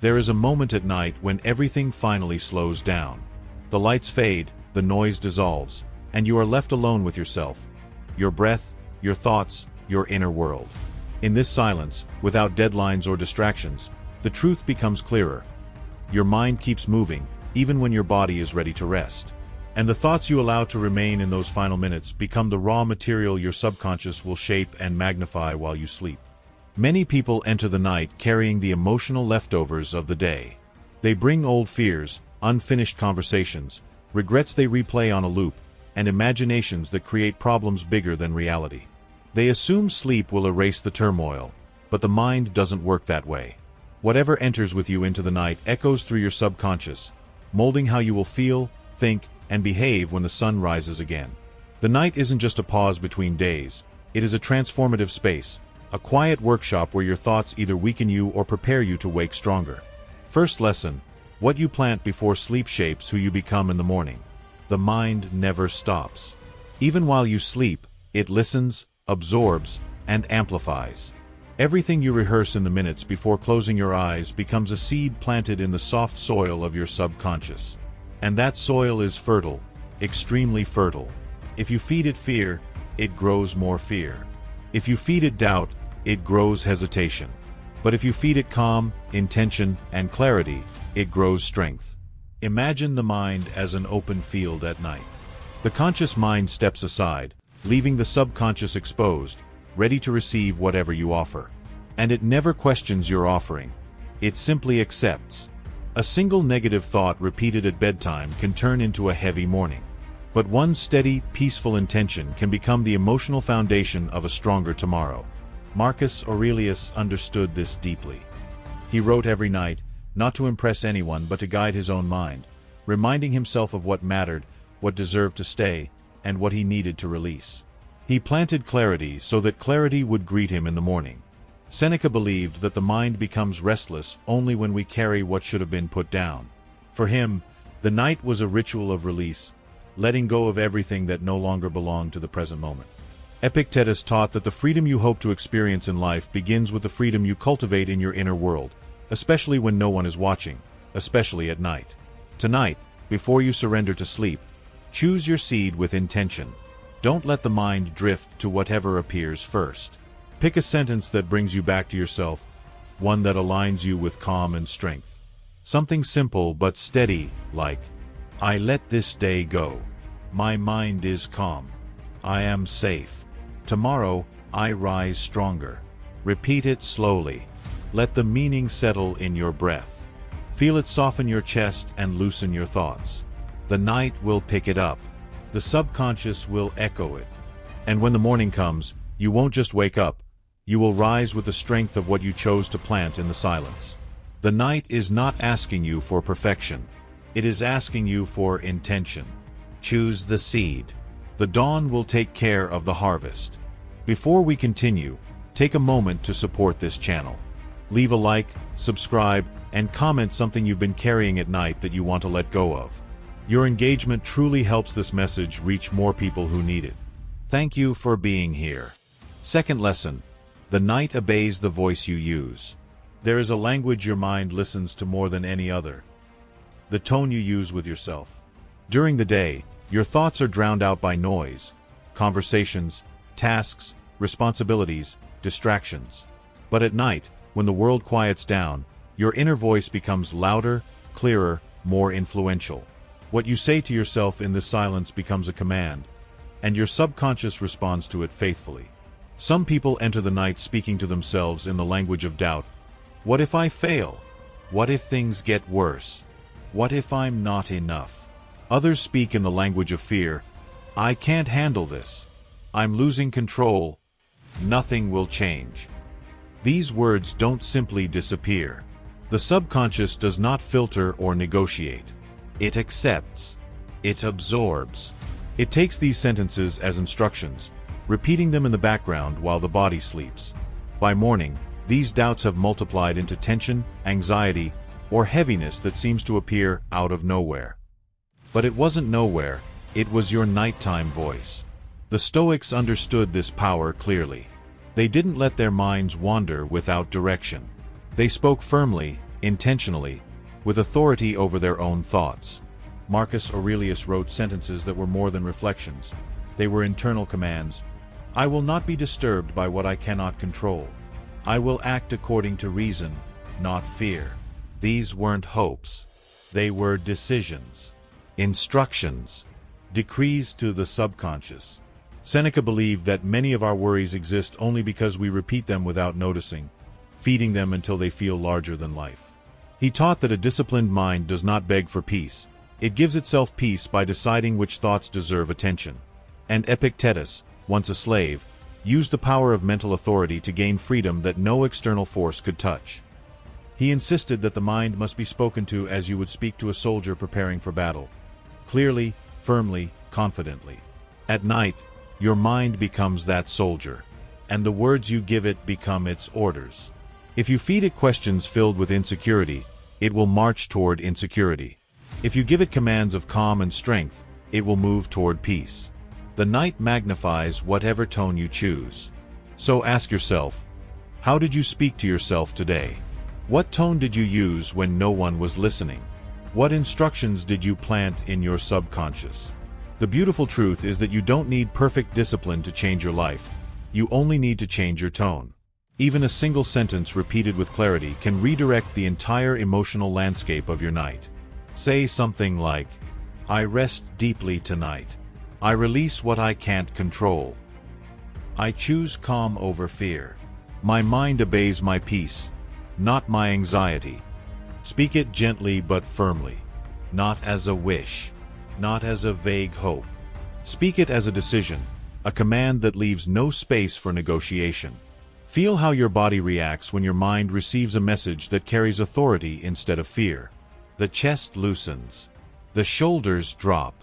There is a moment at night when everything finally slows down. The lights fade, the noise dissolves, and you are left alone with yourself, your breath, your thoughts, your inner world. In this silence, without deadlines or distractions, the truth becomes clearer. Your mind keeps moving, even when your body is ready to rest. And the thoughts you allow to remain in those final minutes become the raw material your subconscious will shape and magnify while you sleep. Many people enter the night carrying the emotional leftovers of the day. They bring old fears, unfinished conversations, regrets they replay on a loop, and imaginations that create problems bigger than reality. They assume sleep will erase the turmoil, but the mind doesn't work that way. Whatever enters with you into the night echoes through your subconscious, molding how you will feel, think, and behave when the sun rises again. The night isn't just a pause between days, it is a transformative space, a quiet workshop where your thoughts either weaken you or prepare you to wake stronger. First lesson: what you plant before sleep shapes who you become in the morning. The mind never stops. Even while you sleep, it listens, absorbs, and amplifies. Everything you rehearse in the minutes before closing your eyes becomes a seed planted in the soft soil of your subconscious. And that soil is fertile, extremely fertile. If you feed it fear, it grows more fear. If you feed it doubt, it grows hesitation. But if you feed it calm, intention, and clarity, it grows strength. Imagine the mind as an open field at night. The conscious mind steps aside, leaving the subconscious exposed, ready to receive whatever you offer. And it never questions your offering. It simply accepts. A single negative thought repeated at bedtime can turn into a heavy morning. But one steady, peaceful intention can become the emotional foundation of a stronger tomorrow. Marcus Aurelius understood this deeply. He wrote every night, not to impress anyone but to guide his own mind, reminding himself of what mattered, what deserved to stay, and what he needed to release. He planted clarity so that clarity would greet him in the morning. Seneca believed that the mind becomes restless only when we carry what should have been put down. For him, the night was a ritual of release, letting go of everything that no longer belonged to the present moment. Epictetus taught that the freedom you hope to experience in life begins with the freedom you cultivate in your inner world, especially when no one is watching, especially at night. Tonight, before you surrender to sleep, choose your seed with intention. Don't let the mind drift to whatever appears first. Pick a sentence that brings you back to yourself, one that aligns you with calm and strength. Something simple but steady, like, "I let this day go. My mind is calm. I am safe. Tomorrow, I rise stronger." Repeat it slowly. Let the meaning settle in your breath. Feel it soften your chest and loosen your thoughts. The night will pick it up. The subconscious will echo it. And when the morning comes, you won't just wake up. You will rise with the strength of what you chose to plant in the silence. The night is not asking you for perfection. It is asking you for intention. Choose the seed. The dawn will take care of the harvest. Before we continue, take a moment to support this channel. Leave a like, subscribe, and comment something you've been carrying at night that you want to let go of. Your engagement truly helps this message reach more people who need it. Thank you for being here. Second lesson: the night obeys the voice you use. There is a language your mind listens to more than any other: the tone you use with yourself. During the day, your thoughts are drowned out by noise, conversations, tasks, responsibilities, distractions. But at night, when the world quiets down, your inner voice becomes louder, clearer, more influential. What you say to yourself in this silence becomes a command, and your subconscious responds to it faithfully. Some people enter the night speaking to themselves in the language of doubt. What if I fail? What if things get worse? What if I'm not enough? Others speak in the language of fear. I can't handle this. I'm losing control. Nothing will change. These words don't simply disappear. The subconscious does not filter or negotiate. It accepts. It absorbs. It takes these sentences as instructions, repeating them in the background while the body sleeps. By morning, these doubts have multiplied into tension, anxiety, or heaviness that seems to appear out of nowhere. But it wasn't nowhere, it was your nighttime voice. The Stoics understood this power clearly. They didn't let their minds wander without direction. They spoke firmly, intentionally, with authority over their own thoughts. Marcus Aurelius wrote sentences that were more than reflections. They were internal commands. I will not be disturbed by what I cannot control. I will act according to reason, not fear. These weren't hopes. They were decisions, instructions, decrees to the subconscious. Seneca believed that many of our worries exist only because we repeat them without noticing, feeding them until they feel larger than life. He taught that a disciplined mind does not beg for peace. It gives itself peace by deciding which thoughts deserve attention. And Epictetus, once a slave, used the power of mental authority to gain freedom that no external force could touch. He insisted that the mind must be spoken to as you would speak to a soldier preparing for battle, clearly, firmly, confidently. At night, your mind becomes that soldier, and the words you give it become its orders. If you feed it questions filled with insecurity, it will march toward insecurity. If you give it commands of calm and strength, it will move toward peace. The night magnifies whatever tone you choose. So ask yourself, how did you speak to yourself today? What tone did you use when no one was listening? What instructions did you plant in your subconscious? The beautiful truth is that you don't need perfect discipline to change your life. You only need to change your tone. Even a single sentence repeated with clarity can redirect the entire emotional landscape of your night. Say something like, I rest deeply tonight. I release what I can't control. I choose calm over fear. My mind obeys my peace, not my anxiety. Speak it gently but firmly, not as a wish, not as a vague hope. Speak it as a decision, a command that leaves no space for negotiation. Feel how your body reacts when your mind receives a message that carries authority instead of fear. The chest loosens. The shoulders drop.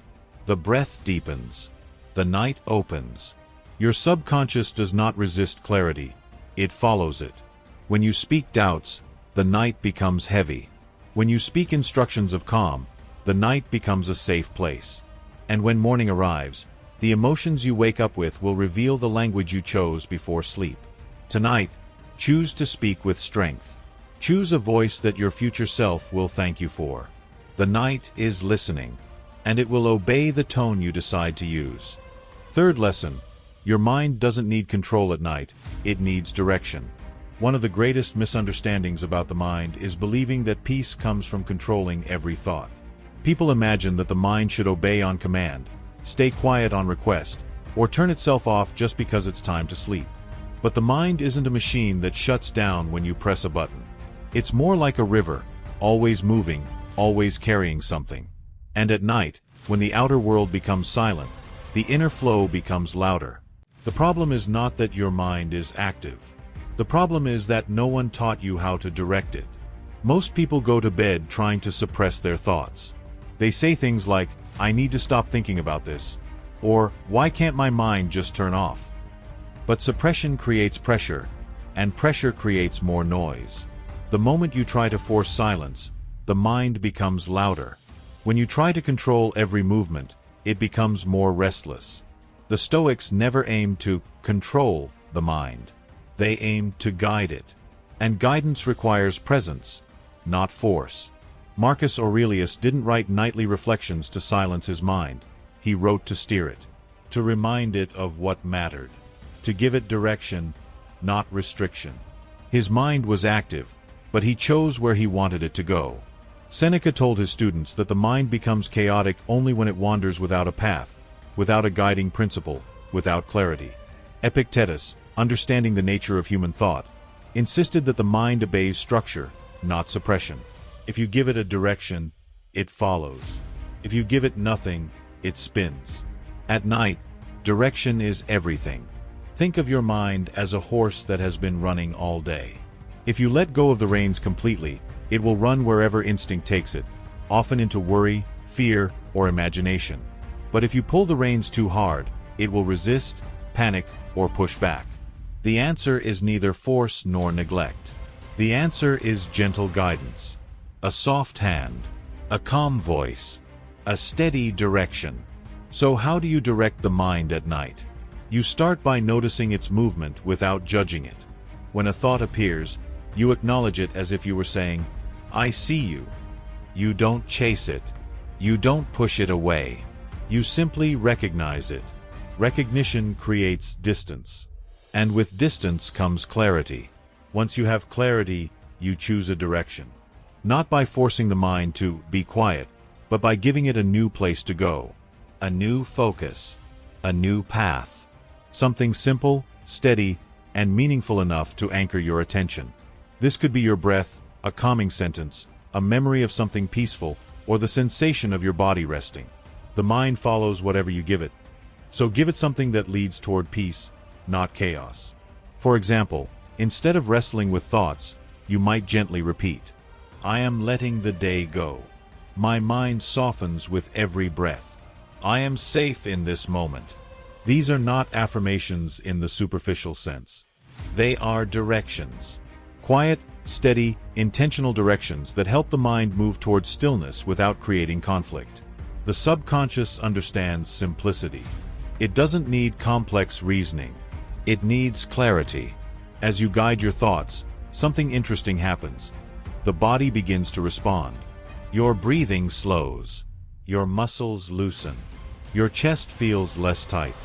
The breath deepens. The night opens. Your subconscious does not resist clarity. It follows it. When you speak doubts, the night becomes heavy. When you speak instructions of calm, the night becomes a safe place. And when morning arrives, the emotions you wake up with will reveal the language you chose before sleep. Tonight, choose to speak with strength. Choose a voice that your future self will thank you for. The night is listening, and it will obey the tone you decide to use. Third lesson, your mind doesn't need control at night, it needs direction. One of the greatest misunderstandings about the mind is believing that peace comes from controlling every thought. People imagine that the mind should obey on command, stay quiet on request, or turn itself off just because it's time to sleep. But the mind isn't a machine that shuts down when you press a button. It's more like a river, always moving, always carrying something. And at night, when the outer world becomes silent, the inner flow becomes louder. The problem is not that your mind is active. The problem is that no one taught you how to direct it. Most people go to bed trying to suppress their thoughts. They say things like, I need to stop thinking about this, or why can't my mind just turn off? But suppression creates pressure, and pressure creates more noise. The moment you try to force silence, the mind becomes louder. When you try to control every movement, it becomes more restless. The Stoics never aimed to control the mind. They aimed to guide it. And guidance requires presence, not force. Marcus Aurelius didn't write nightly reflections to silence his mind. He wrote to steer it, to remind it of what mattered, to give it direction, not restriction. His mind was active, but he chose where he wanted it to go. Seneca told his students that the mind becomes chaotic only when it wanders without a path, without a guiding principle, without clarity. Epictetus, understanding the nature of human thought, insisted that the mind obeys structure, not suppression. If you give it a direction, it follows. If you give it nothing, it spins. At night, direction is everything. Think of your mind as a horse that has been running all day. If you let go of the reins completely, it will run wherever instinct takes it, often into worry, fear, or imagination. But if you pull the reins too hard, it will resist, panic, or push back. The answer is neither force nor neglect. The answer is gentle guidance. A soft hand, a calm voice, a steady direction. So how do you direct the mind at night? You start by noticing its movement without judging it. When a thought appears, you acknowledge it as if you were saying, I see you. You don't chase it. You don't push it away. You simply recognize it. Recognition creates distance. And with distance comes clarity. Once you have clarity, you choose a direction. Not by forcing the mind to be quiet, but by giving it a new place to go. A new focus. A new path. Something simple, steady, and meaningful enough to anchor your attention. This could be your breath, a calming sentence, a memory of something peaceful, or the sensation of your body resting. The mind follows whatever you give it. So give it something that leads toward peace, not chaos. For example, instead of wrestling with thoughts, you might gently repeat, I am letting the day go. My mind softens with every breath. I am safe in this moment. These are not affirmations in the superficial sense. They are directions. Quiet, steady, intentional directions that help the mind move towards stillness without creating conflict. The subconscious understands simplicity. It doesn't need complex reasoning. It needs clarity. As you guide your thoughts, something interesting happens. The body begins to respond. Your breathing slows. Your muscles loosen. Your chest feels less tight.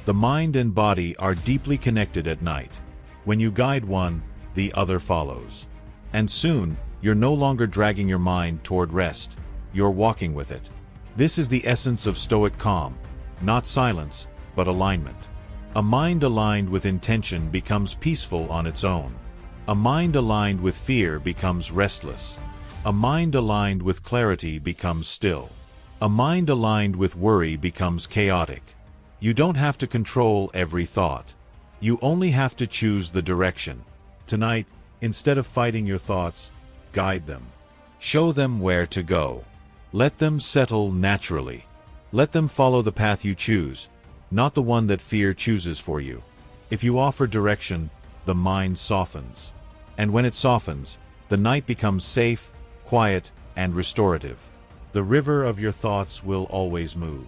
The mind and body are deeply connected at night. When you guide one, the other follows. And soon, you're no longer dragging your mind toward rest. You're walking with it. This is the essence of Stoic calm. Not silence, but alignment. A mind aligned with intention becomes peaceful on its own. A mind aligned with fear becomes restless. A mind aligned with clarity becomes still. A mind aligned with worry becomes chaotic. You don't have to control every thought. You only have to choose the direction. Tonight, instead of fighting your thoughts, guide them. Show them where to go. Let them settle naturally. Let them follow the path you choose, not the one that fear chooses for you. If you offer direction, the mind softens. And when it softens, the night becomes safe, quiet, and restorative. The river of your thoughts will always move.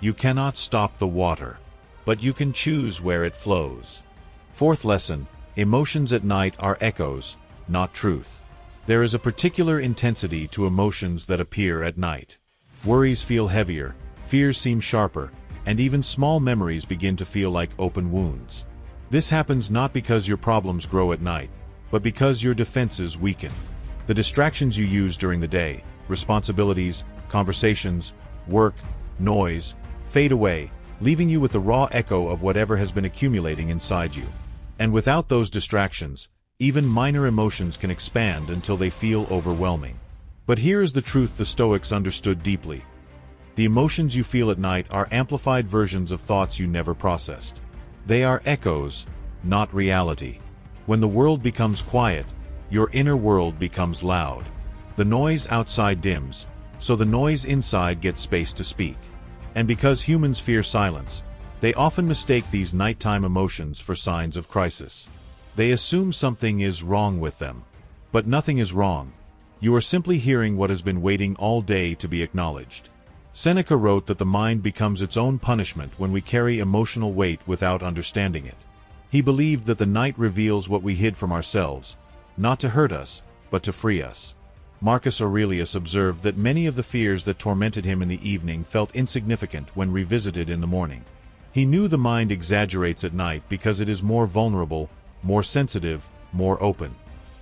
You cannot stop the water, but you can choose where it flows. Fourth lesson, emotions at night are echoes, not truth. There is a particular intensity to emotions that appear at night. Worries feel heavier, fears seem sharper, and even small memories begin to feel like open wounds. This happens not because your problems grow at night, but because your defenses weaken. The distractions you use during the day, responsibilities, conversations, work, noise, fade away, leaving you with the raw echo of whatever has been accumulating inside you. And without those distractions, even minor emotions can expand until they feel overwhelming. But here is the truth the Stoics understood deeply. The emotions you feel at night are amplified versions of thoughts you never processed. They are echoes, not reality. When the world becomes quiet, your inner world becomes loud. The noise outside dims, so the noise inside gets space to speak. And because humans fear silence, they often mistake these nighttime emotions for signs of crisis. They assume something is wrong with them. But nothing is wrong. You are simply hearing what has been waiting all day to be acknowledged. Seneca wrote that the mind becomes its own punishment when we carry emotional weight without understanding it. He believed that the night reveals what we hid from ourselves, not to hurt us, but to free us. Marcus Aurelius observed that many of the fears that tormented him in the evening felt insignificant when revisited in the morning. He knew the mind exaggerates at night because it is more vulnerable, more sensitive, more open.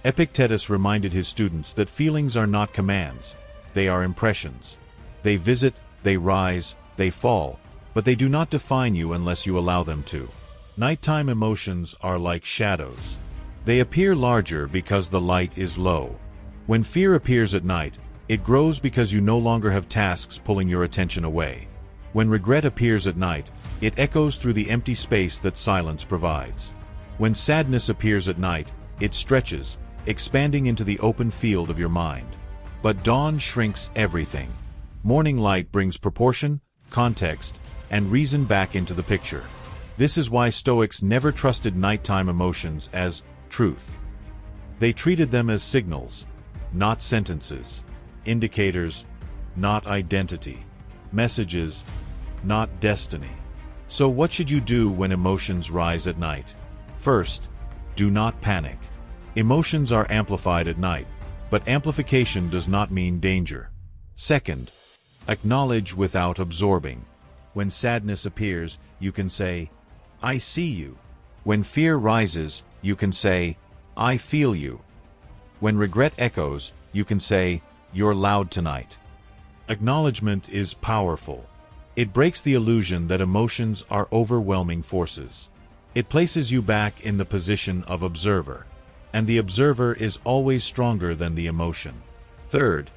Epictetus reminded his students that feelings are not commands, they are impressions. They visit, they rise, they fall, but they do not define you unless you allow them to. Nighttime emotions are like shadows. They appear larger because the light is low. When fear appears at night, it grows because you no longer have tasks pulling your attention away. When regret appears at night, it echoes through the empty space that silence provides. When sadness appears at night, it stretches, expanding into the open field of your mind. But dawn shrinks everything. Morning light brings proportion, context, and reason back into the picture. This is why Stoics never trusted nighttime emotions as truth. They treated them as signals, not sentences, indicators, not identity, messages, not destiny. So what should you do when emotions rise at night? First, do not panic. Emotions are amplified at night, but amplification does not mean danger. Second, acknowledge without absorbing. When sadness appears, you can say, "I see you." When fear rises, you can say, "I feel you." When regret echoes, you can say, "You're loud tonight." Acknowledgement is powerful. It breaks the illusion that emotions are overwhelming forces. It places you back in the position of observer, and the observer is always stronger than the emotion. Third,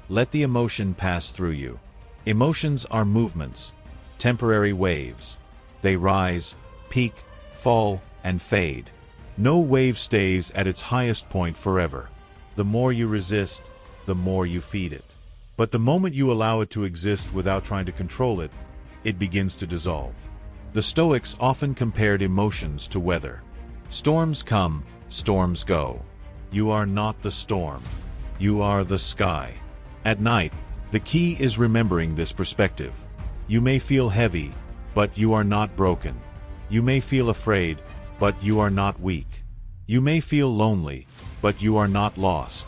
let the emotion pass through you. Emotions are movements, temporary waves. They rise, peak, fall, and fade. No wave stays at its highest point forever. The more you resist, the more you feed it. But the moment you allow it to exist without trying to control it, it begins to dissolve. The Stoics often compared emotions to weather. Storms come, storms go. You are not the storm. You are the sky. At night, the key is remembering this perspective. You may feel heavy, but you are not broken. You may feel afraid, but you are not weak. You may feel lonely, but you are not lost.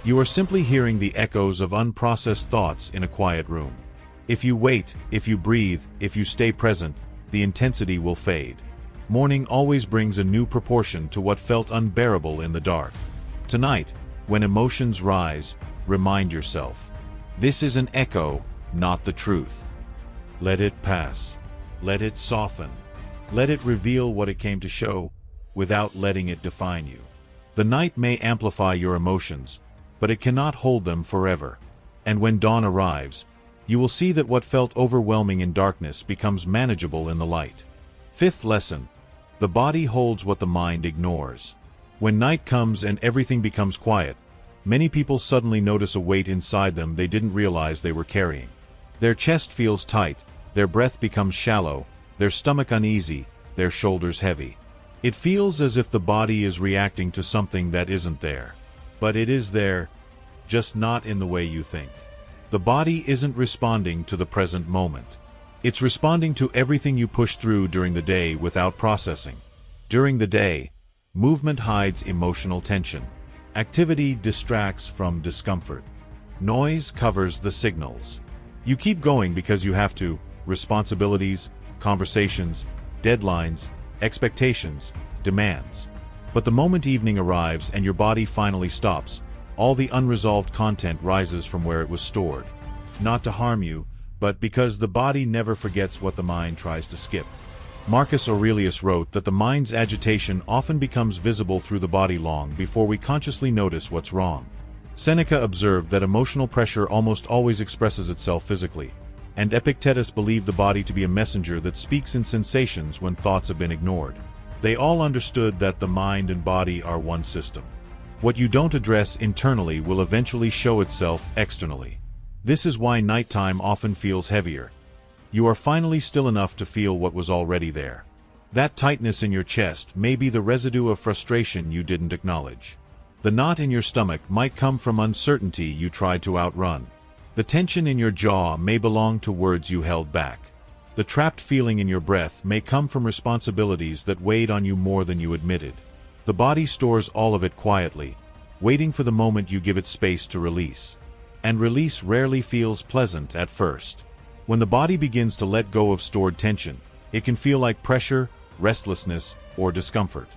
You are simply hearing the echoes of unprocessed thoughts in a quiet room. If you wait, if you breathe, if you stay present, the intensity will fade. Morning always brings a new proportion to what felt unbearable in the dark. Tonight, when emotions rise, remind yourself, this is an echo, not the truth. Let it pass. Let it soften. Let it reveal what it came to show, without letting it define you. The night may amplify your emotions, but it cannot hold them forever. And when dawn arrives, you will see that what felt overwhelming in darkness becomes manageable in the light. Fifth lesson: the body holds what the mind ignores. When night comes and everything becomes quiet, many people suddenly notice a weight inside them they didn't realize they were carrying. Their chest feels tight, their breath becomes shallow, their stomach uneasy, their shoulders heavy. It feels as if the body is reacting to something that isn't there. But it is there, just not in the way you think. The body isn't responding to the present moment. It's responding to everything you push through during the day without processing. During the day, movement hides emotional tension. Activity distracts from discomfort. Noise covers the signals. You keep going because you have to. Responsibilities, conversations, deadlines, expectations, demands. But the moment evening arrives and your body finally stops, all the unresolved content rises from where it was stored. Not to harm you, but because the body never forgets what the mind tries to skip. Marcus Aurelius wrote that the mind's agitation often becomes visible through the body long before we consciously notice what's wrong. Seneca observed that emotional pressure almost always expresses itself physically, and Epictetus believed the body to be a messenger that speaks in sensations when thoughts have been ignored. They all understood that the mind and body are one system. What you don't address internally will eventually show itself externally. This is why nighttime often feels heavier. You are finally still enough to feel what was already there. That tightness in your chest may be the residue of frustration you didn't acknowledge. The knot in your stomach might come from uncertainty you tried to outrun. The tension in your jaw may belong to words you held back. The trapped feeling in your breath may come from responsibilities that weighed on you more than you admitted. The body stores all of it quietly, waiting for the moment you give it space to release. And release rarely feels pleasant at first. When the body begins to let go of stored tension, it can feel like pressure, restlessness, or discomfort.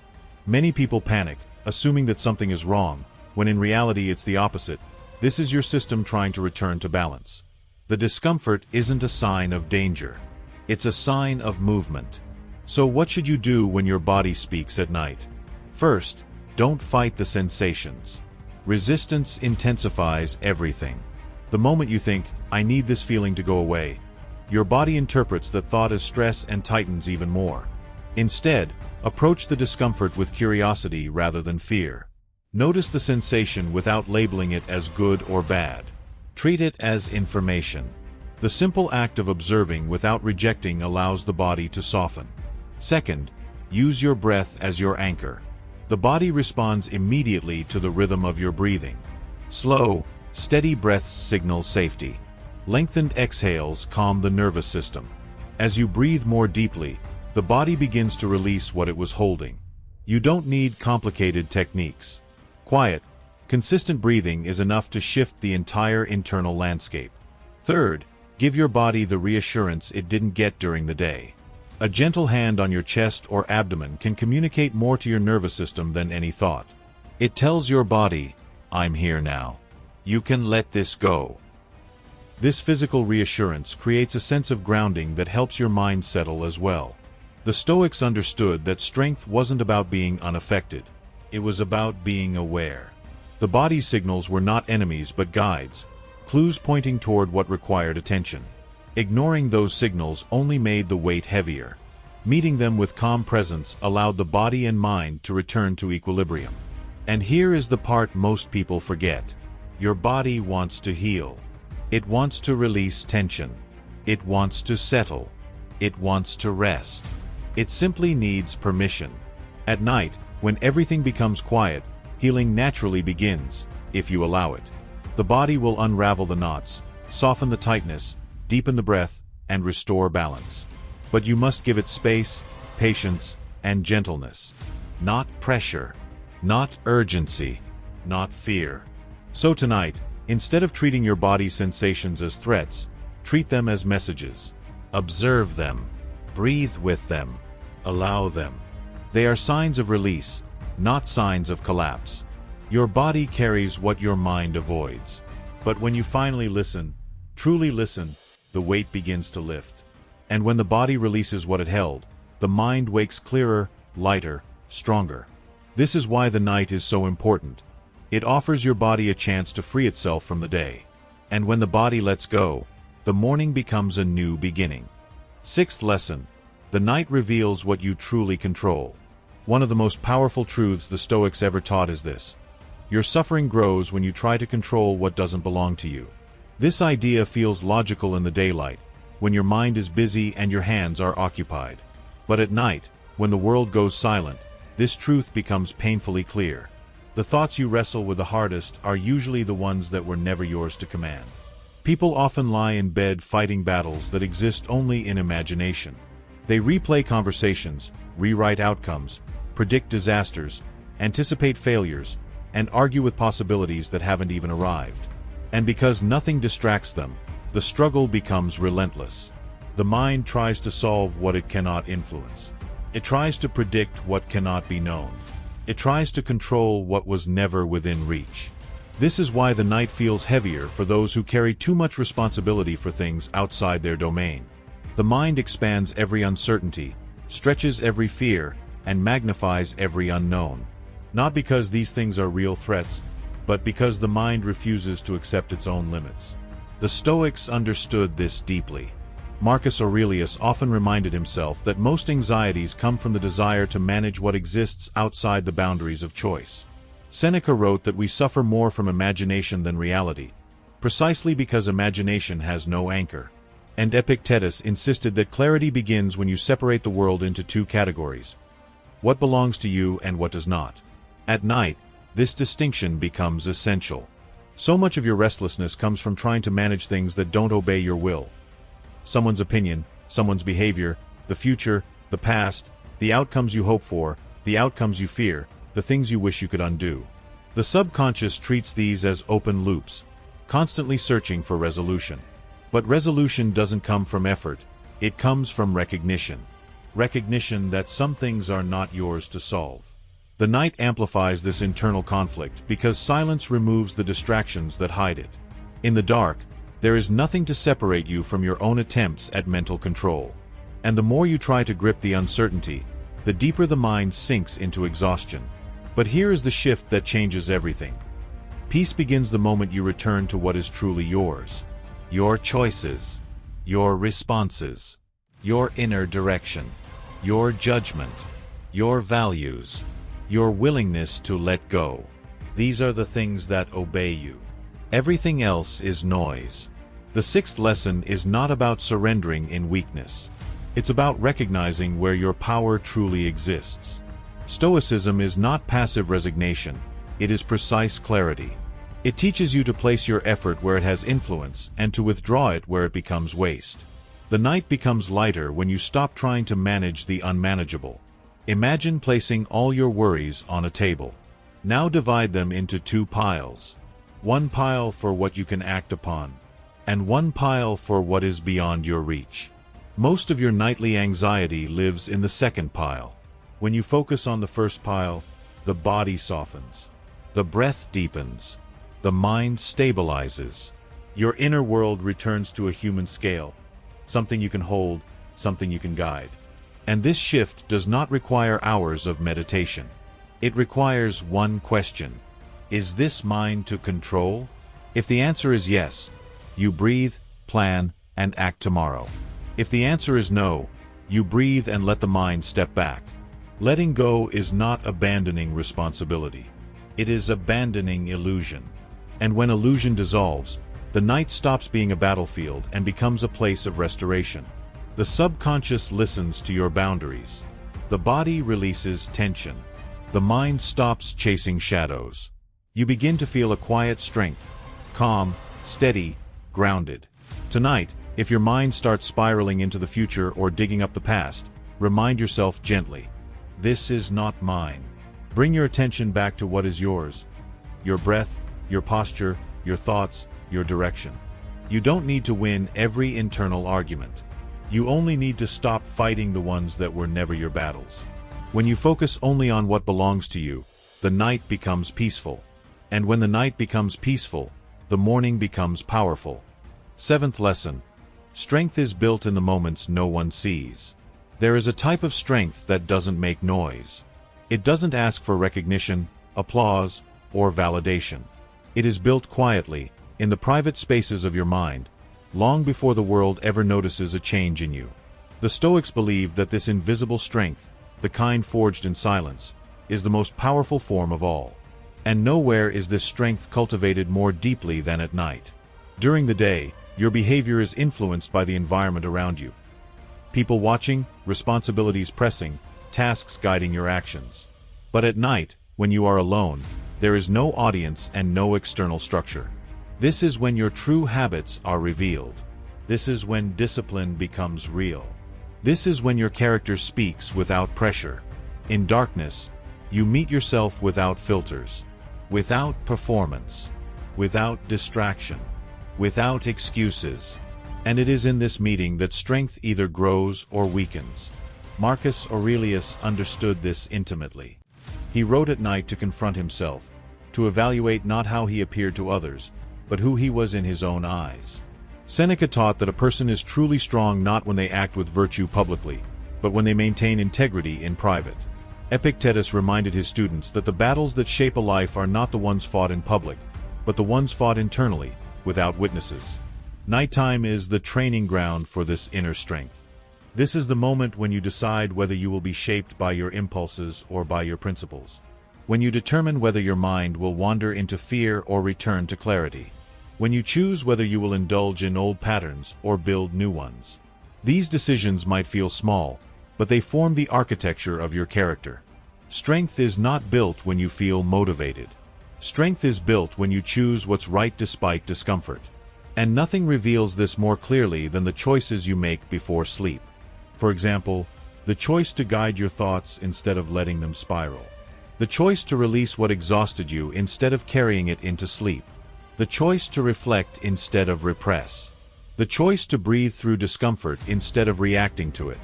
Many people panic, assuming that something is wrong, when in reality it's the opposite. This is your system trying to return to balance. The discomfort isn't a sign of danger. It's a sign of movement. So what should you do when your body speaks at night? First, don't fight the sensations. Resistance intensifies everything. The moment you think, I need this feeling to go away, your body interprets that thought as stress and tightens even more. Instead, approach the discomfort with curiosity rather than fear. Notice the sensation without labeling it as good or bad. Treat it as information. The simple act of observing without rejecting allows the body to soften. Second, use your breath as your anchor. The body responds immediately to the rhythm of your breathing. Slow, steady breaths signal safety. Lengthened exhales calm the nervous system. As you breathe more deeply, the body begins to release what it was holding. You don't need complicated techniques. Quiet, Consistent breathing is enough to shift the entire internal landscape. Third, give your body the reassurance it didn't get during the day. A gentle hand on your chest or abdomen can communicate more to your nervous system than any thought. It tells your body, "I'm here now. You can let this go." This physical reassurance creates a sense of grounding that helps your mind settle as well. The Stoics understood that strength wasn't about being unaffected. It was about being aware. The body's signals were not enemies but guides, clues pointing toward what required attention. Ignoring those signals only made the weight heavier. Meeting them with calm presence allowed the body and mind to return to equilibrium. And here is the part most people forget. Your body wants to heal. It wants to release tension. It wants to settle. It wants to rest. It simply needs permission. At night, when everything becomes quiet, healing naturally begins, if you allow it. The body will unravel the knots, soften the tightness, deepen the breath, and restore balance. But you must give it space, patience, and gentleness. Not pressure. Not urgency. Not fear. So tonight, instead of treating your body's sensations as threats, treat them as messages. Observe them. Breathe with them. Allow them. They are signs of release, not signs of collapse. Your body carries what your mind avoids. But when you finally listen, truly listen, the weight begins to lift. And when the body releases what it held, the mind wakes clearer, lighter, stronger. This is why the night is so important. It offers your body a chance to free itself from the day. And when the body lets go, the morning becomes a new beginning. Sixth lesson: the night reveals what you truly control. One of the most powerful truths the Stoics ever taught is this: your suffering grows when you try to control what doesn't belong to you. This idea feels logical in the daylight, when your mind is busy and your hands are occupied. But at night, when the world goes silent, this truth becomes painfully clear. The thoughts you wrestle with the hardest are usually the ones that were never yours to command. People often lie in bed fighting battles that exist only in imagination. They replay conversations, rewrite outcomes, predict disasters, anticipate failures, and argue with possibilities that haven't even arrived. And because nothing distracts them, the struggle becomes relentless. The mind tries to solve what it cannot influence. It tries to predict what cannot be known. It tries to control what was never within reach. This is why the night feels heavier for those who carry too much responsibility for things outside their domain. The mind expands every uncertainty, stretches every fear, and magnifies every unknown. Not because these things are real threats, but because the mind refuses to accept its own limits. The Stoics understood this deeply. Marcus Aurelius often reminded himself that most anxieties come from the desire to manage what exists outside the boundaries of choice. Seneca wrote that we suffer more from imagination than reality, precisely because imagination has no anchor. And Epictetus insisted that clarity begins when you separate the world into two categories: what belongs to you and what does not. At night, this distinction becomes essential. So much of your restlessness comes from trying to manage things that don't obey your will. Someone's opinion, someone's behavior, the future, the past, the outcomes you hope for, the outcomes you fear, the things you wish you could undo. The subconscious treats these as open loops, constantly searching for resolution. But resolution doesn't come from effort, it comes from recognition. Recognition that some things are not yours to solve. The night amplifies this internal conflict because silence removes the distractions that hide it. In the dark, there is nothing to separate you from your own attempts at mental control. And the more you try to grip the uncertainty, the deeper the mind sinks into exhaustion. But here is the shift that changes everything. Peace begins the moment you return to what is truly yours. Your choices, your responses, your inner direction, your judgment, your values, your willingness to let go. These are the things that obey you. Everything else is noise. The sixth lesson is not about surrendering in weakness. It's about recognizing where your power truly exists. Stoicism is not passive resignation, it is precise clarity. It teaches you to place your effort where it has influence and to withdraw it where it becomes waste. The night becomes lighter when you stop trying to manage the unmanageable. Imagine placing all your worries on a table. Now divide them into two piles. One pile for what you can act upon, and one pile for what is beyond your reach. Most of your nightly anxiety lives in the second pile. When you focus on the first pile, the body softens, the breath deepens, the mind stabilizes. Your inner world returns to a human scale, something you can hold, something you can guide. And this shift does not require hours of meditation. It requires one question. Is this mine to control? If the answer is yes, you breathe, plan, and act tomorrow. If the answer is no, you breathe and let the mind step back. Letting go is not abandoning responsibility. It is abandoning illusion. And when illusion dissolves, the night stops being a battlefield and becomes a place of restoration. The subconscious listens to your boundaries. The body releases tension. The mind stops chasing shadows. You begin to feel a quiet strength, calm, steady, grounded. Tonight, if your mind starts spiraling into the future or digging up the past, remind yourself gently, this is not mine. Bring your attention back to what is yours. Your breath, your posture, your thoughts, your direction. You don't need to win every internal argument. You only need to stop fighting the ones that were never your battles. When you focus only on what belongs to you, the night becomes peaceful. And when the night becomes peaceful, the morning becomes powerful. Seventh lesson. Strength is built in the moments no one sees. There is a type of strength that doesn't make noise. It doesn't ask for recognition, applause, or validation. It is built quietly, in the private spaces of your mind, long before the world ever notices a change in you. The Stoics believe that this invisible strength, the kind forged in silence, is the most powerful form of all. And nowhere is this strength cultivated more deeply than at night. During the day, your behavior is influenced by the environment around you. People watching, responsibilities pressing, tasks guiding your actions. But at night, when you are alone, there is no audience and no external structure. This is when your true habits are revealed. This is when discipline becomes real. This is when your character speaks without pressure. In darkness, you meet yourself without filters, without performance, without distraction, without excuses. And it is in this meeting that strength either grows or weakens. Marcus Aurelius understood this intimately. He wrote at night to confront himself, to evaluate not how he appeared to others, but who he was in his own eyes. Seneca taught that a person is truly strong not when they act with virtue publicly, but when they maintain integrity in private. Epictetus reminded his students that the battles that shape a life are not the ones fought in public, but the ones fought internally, without witnesses. Nighttime is the training ground for this inner strength. This is the moment when you decide whether you will be shaped by your impulses or by your principles. When you determine whether your mind will wander into fear or return to clarity. When you choose whether you will indulge in old patterns or build new ones. These decisions might feel small, but they form the architecture of your character. Strength is not built when you feel motivated. Strength is built when you choose what's right despite discomfort. And nothing reveals this more clearly than the choices you make before sleep. For example, the choice to guide your thoughts instead of letting them spiral. The choice to release what exhausted you instead of carrying it into sleep. The choice to reflect instead of repress. The choice to breathe through discomfort instead of reacting to it.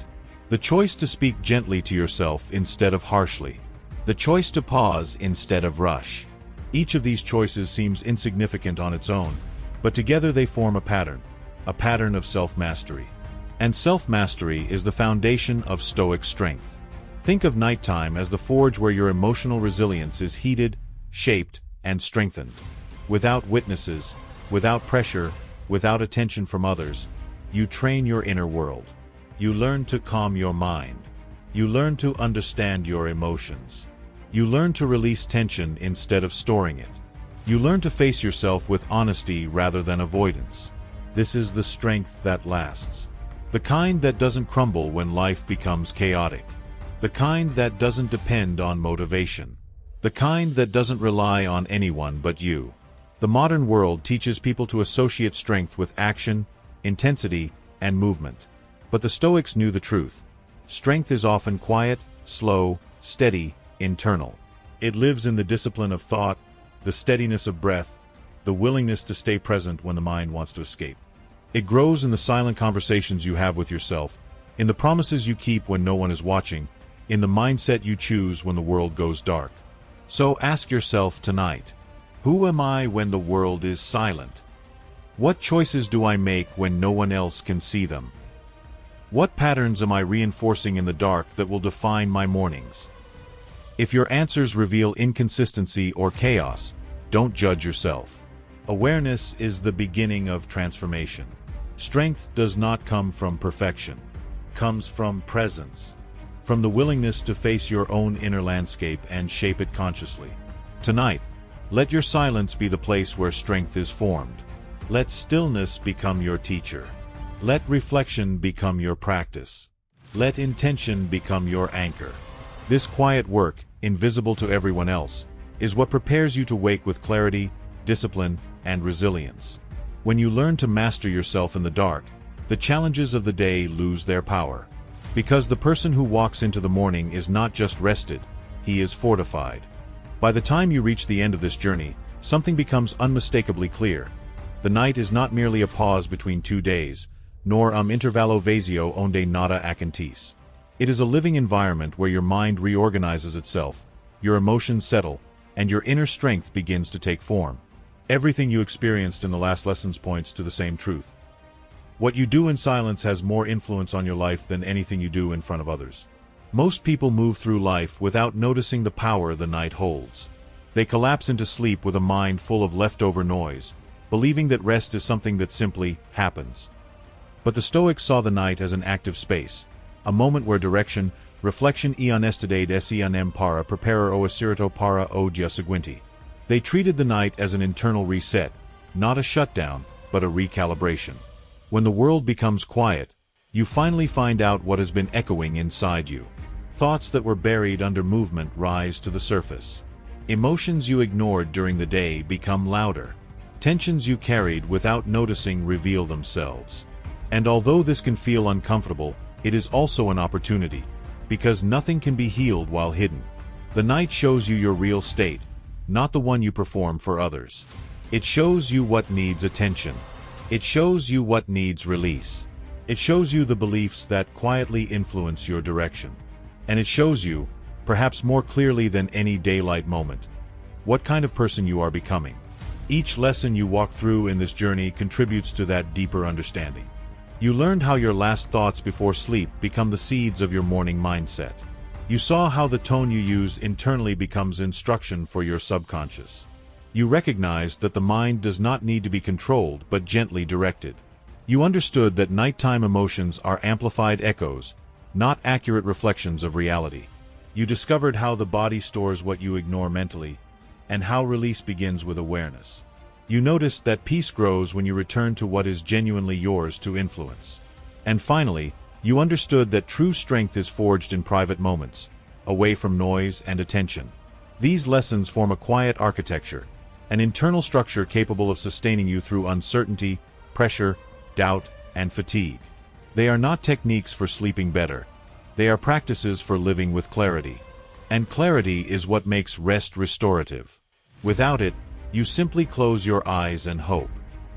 The choice to speak gently to yourself instead of harshly. The choice to pause instead of rush. Each of these choices seems insignificant on its own, but together they form a pattern of self-mastery. And self-mastery is the foundation of Stoic strength. Think of nighttime as the forge where your emotional resilience is heated, shaped, and strengthened. Without witnesses, without pressure, without attention from others, you train your inner world. You learn to calm your mind. You learn to understand your emotions. You learn to release tension instead of storing it. You learn to face yourself with honesty rather than avoidance. This is the strength that lasts. The kind that doesn't crumble when life becomes chaotic. The kind that doesn't depend on motivation. The kind that doesn't rely on anyone but you. The modern world teaches people to associate strength with action, intensity, and movement. But the Stoics knew the truth. Strength is often quiet, slow, steady, internal. It lives in the discipline of thought, the steadiness of breath, the willingness to stay present when the mind wants to escape. It grows in the silent conversations you have with yourself, in the promises you keep when no one is watching, in the mindset you choose when the world goes dark. So ask yourself tonight, who am I when the world is silent? What choices do I make when no one else can see them? What patterns am I reinforcing in the dark that will define my mornings? If your answers reveal inconsistency or chaos, don't judge yourself. Awareness is the beginning of transformation. Strength does not come from perfection. It comes from presence, from the willingness to face your own inner landscape and shape it consciously. Tonight, let your silence be the place where strength is formed. Let stillness become your teacher. Let reflection become your practice. Let intention become your anchor. This quiet work, invisible to everyone else, is what prepares you to wake with clarity, discipline, and resilience. When you learn to master yourself in the dark, the challenges of the day lose their power. Because the person who walks into the morning is not just rested, he is fortified. By the time you reach the end of this journey, something becomes unmistakably clear. The night is not merely a pause between 2 days, nor intervallo vazio onde nada acontece. It is a living environment where your mind reorganizes itself, your emotions settle, and your inner strength begins to take form. Everything you experienced in the last lessons points to the same truth. What you do in silence has more influence on your life than anything you do in front of others. Most people move through life without noticing the power the night holds. They collapse into sleep with a mind full of leftover noise, believing that rest is something that simply happens. But the Stoics saw the night as an active space, a moment where direction, reflection e honestidade seanem para preparer o asirito para o dia seguinte. They treated the night as an internal reset, not a shutdown, but a recalibration. When the world becomes quiet, you finally find out what has been echoing inside you. Thoughts that were buried under movement rise to the surface. Emotions you ignored during the day become louder. Tensions you carried without noticing reveal themselves. And although this can feel uncomfortable, it is also an opportunity, because nothing can be healed while hidden. The night shows you your real state, not the one you perform for others. It shows you what needs attention. It shows you what needs release. It shows you the beliefs that quietly influence your direction. And it shows you, perhaps more clearly than any daylight moment, what kind of person you are becoming. Each lesson you walk through in this journey contributes to that deeper understanding. You learned how your last thoughts before sleep become the seeds of your morning mindset. You saw how the tone you use internally becomes instruction for your subconscious. You recognized that the mind does not need to be controlled but gently directed. You understood that nighttime emotions are amplified echoes, not accurate reflections of reality. You discovered how the body stores what you ignore mentally, and how release begins with awareness. You noticed that peace grows when you return to what is genuinely yours to influence. And finally, you understood that true strength is forged in private moments, away from noise and attention. These lessons form a quiet architecture, an internal structure capable of sustaining you through uncertainty, pressure, doubt, and fatigue. They are not techniques for sleeping better. They are practices for living with clarity. And clarity is what makes rest restorative. Without it, you simply close your eyes and hope.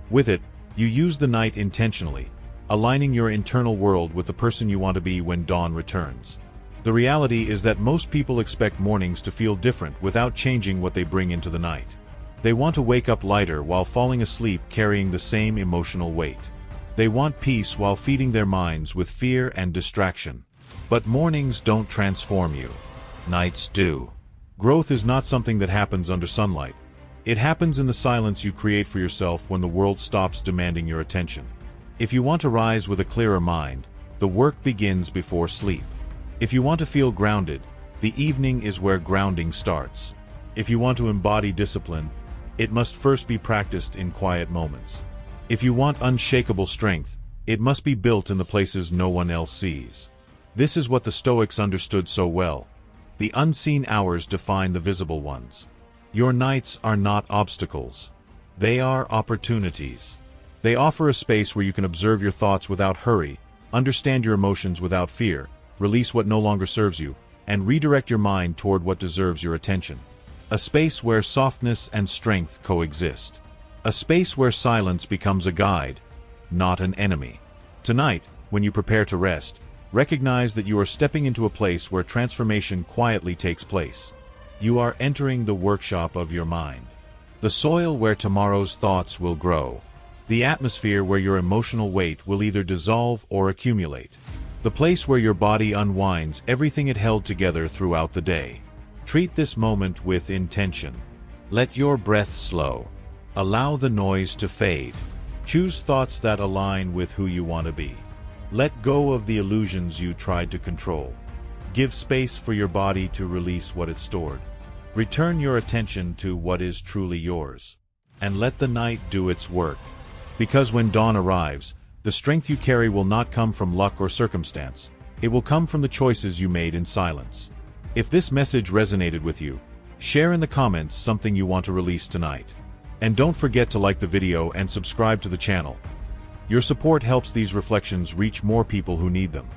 With it, you use the night intentionally, aligning your internal world with the person you want to be when dawn returns. The reality is that most people expect mornings to feel different without changing what they bring into the night. They want to wake up lighter while falling asleep carrying the same emotional weight. They want peace while feeding their minds with fear and distraction. But mornings don't transform you. Nights do. Growth is not something that happens under sunlight. It happens in the silence you create for yourself when the world stops demanding your attention. If you want to rise with a clearer mind, the work begins before sleep. If you want to feel grounded, the evening is where grounding starts. If you want to embody discipline, it must first be practiced in quiet moments. If you want unshakable strength, it must be built in the places no one else sees. This is what the Stoics understood so well. The unseen hours define the visible ones. Your nights are not obstacles. They are opportunities. They offer a space where you can observe your thoughts without hurry, understand your emotions without fear, release what no longer serves you, and redirect your mind toward what deserves your attention. A space where softness and strength coexist. A space where silence becomes a guide, not an enemy. Tonight, when you prepare to rest, recognize that you are stepping into a place where transformation quietly takes place. You are entering the workshop of your mind. The soil where tomorrow's thoughts will grow. The atmosphere where your emotional weight will either dissolve or accumulate. The place where your body unwinds everything it held together throughout the day. Treat this moment with intention. Let your breath slow. Allow the noise to fade. Choose thoughts that align with who you want to be. Let go of the illusions you tried to control. Give space for your body to release what it stored. Return your attention to what is truly yours. And let the night do its work. Because when dawn arrives, the strength you carry will not come from luck or circumstance. It will come from the choices you made in silence. If this message resonated with you, share in the comments something you want to release tonight. And don't forget to like the video and subscribe to the channel. Your support helps these reflections reach more people who need them.